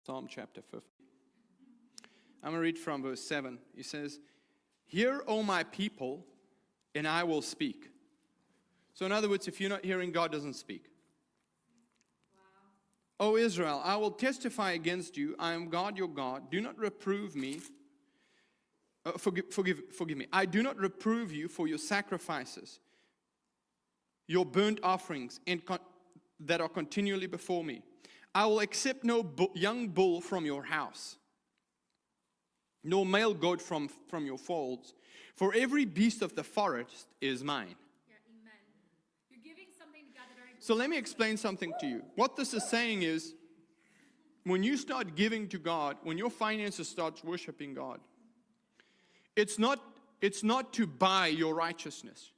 Psalm chapter 50. I'm going to read from verse 7. He says, "Hear, O my people, and I will speak." So in other words, if you're not hearing, God doesn't speak. Wow. "O Israel, I will testify against you. I am God your God. Do not reprove me. Forgive me. I do not reprove you for your sacrifices, your burnt offerings, that are continually before me. I will accept no young bull from your house, nor male goat from your folds. For every beast of the forest is mine." Yeah, amen. You're giving something to God that already. So let me explain something to you. What this is saying is, when you start giving to God, when your finances start worshiping God, it's not to buy your righteousness.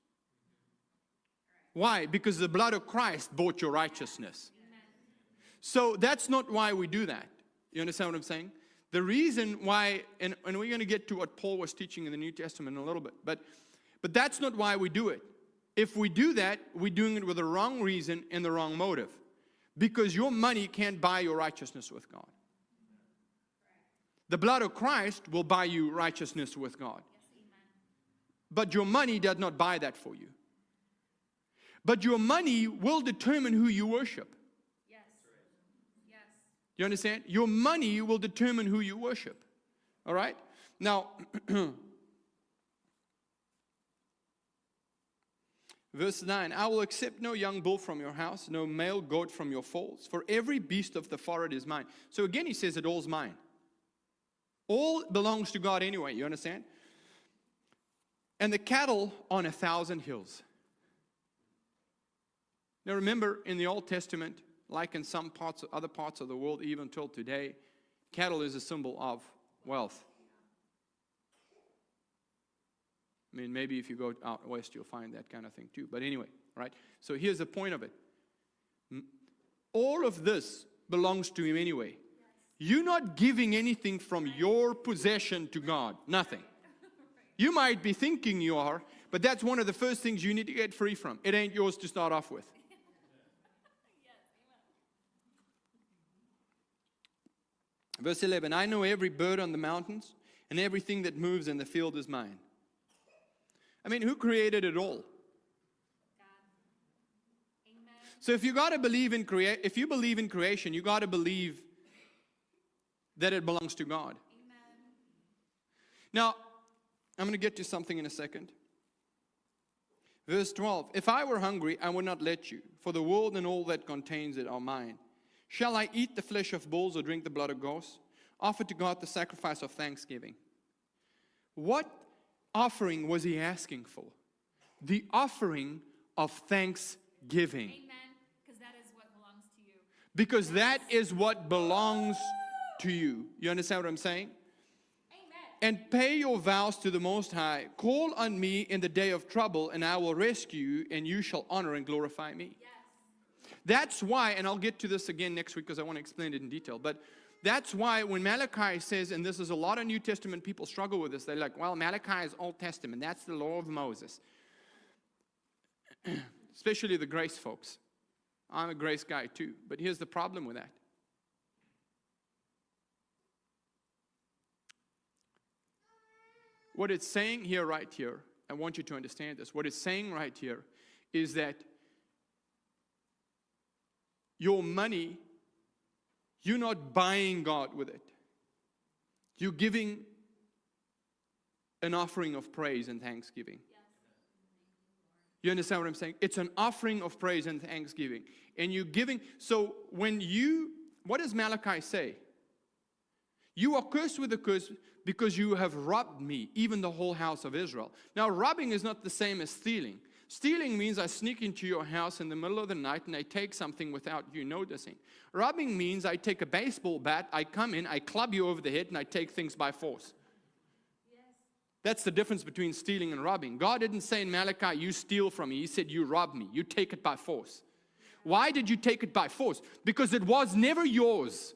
Why? Because the blood of Christ bought your righteousness. So that's not why we do that. You understand what I'm saying? The reason why, and we're going to get to what Paul was teaching in the New Testament in a little bit, but that's not why we do it. If we do that, we're doing it with the wrong reason and the wrong motive. Because your money can't buy your righteousness with God. The blood of Christ will buy you righteousness with God. But your money does not buy that for you. But your money will determine who you worship. You understand? Your money will determine who you worship. All right? Now, verse 9, "I will accept no young bull from your house, no male goat from your folds, for every beast of the forest is mine." So again, he says it all's mine. All belongs to God anyway, you understand? "And the cattle on 1,000 hills." Now remember, in the Old Testament, like in some other parts of the world, even till today, cattle is a symbol of wealth. I mean, maybe if you go out west, you'll find that kind of thing too. But anyway, right? So here's the point of it. All of this belongs to Him anyway. You're not giving anything from your possession to God. Nothing. You might be thinking you are, but that's one of the first things you need to get free from. It ain't yours to start off with. Verse 11, "I know every bird on the mountains, and everything that moves in the field is mine." I mean, who created it all? God. Amen. So if you got to believe in if you believe in creation, you got to believe that it belongs to God. Amen. Now, I'm going to get to something in a second. Verse 12, "If I were hungry, I would not let you, for the world and all that contains it are mine. Shall I eat the flesh of bulls or drink the blood of goats? Offer to God the sacrifice of thanksgiving." What offering was he asking for? The offering of thanksgiving. Amen. Because that is what belongs to you. Because that is what belongs to you. You understand what I'm saying? Amen. "And pay your vows to the Most High. Call on me in the day of trouble, and I will rescue you, and you shall honor and glorify me." Yes. That's why, and I'll get to this again next week because I want to explain it in detail, but that's why when Malachi says, and this is a lot of New Testament people struggle with this, they're like, well, Malachi is Old Testament. That's the law of Moses. Especially the grace folks. I'm a grace guy too, but here's the problem with that. What it's saying here, right here, I want you to understand this. What it's saying right here is that your money, you're not buying God with it. You're giving an offering of praise and thanksgiving. Yes. You understand what I'm saying? It's an offering of praise and thanksgiving. And you're giving, so what does Malachi say? "You are cursed with a curse because you have robbed me, even the whole house of Israel." Now, robbing is not the same as stealing. Stealing means I sneak into your house in the middle of the night and I take something without you noticing. Robbing means I take a baseball bat, I come in, I club you over the head, and I take things by force. Yes. That's the difference between stealing and robbing. God didn't say in Malachi, "You steal from me." He said, "You rob me. You take it by force." Why did you take it by force? Because it was never yours.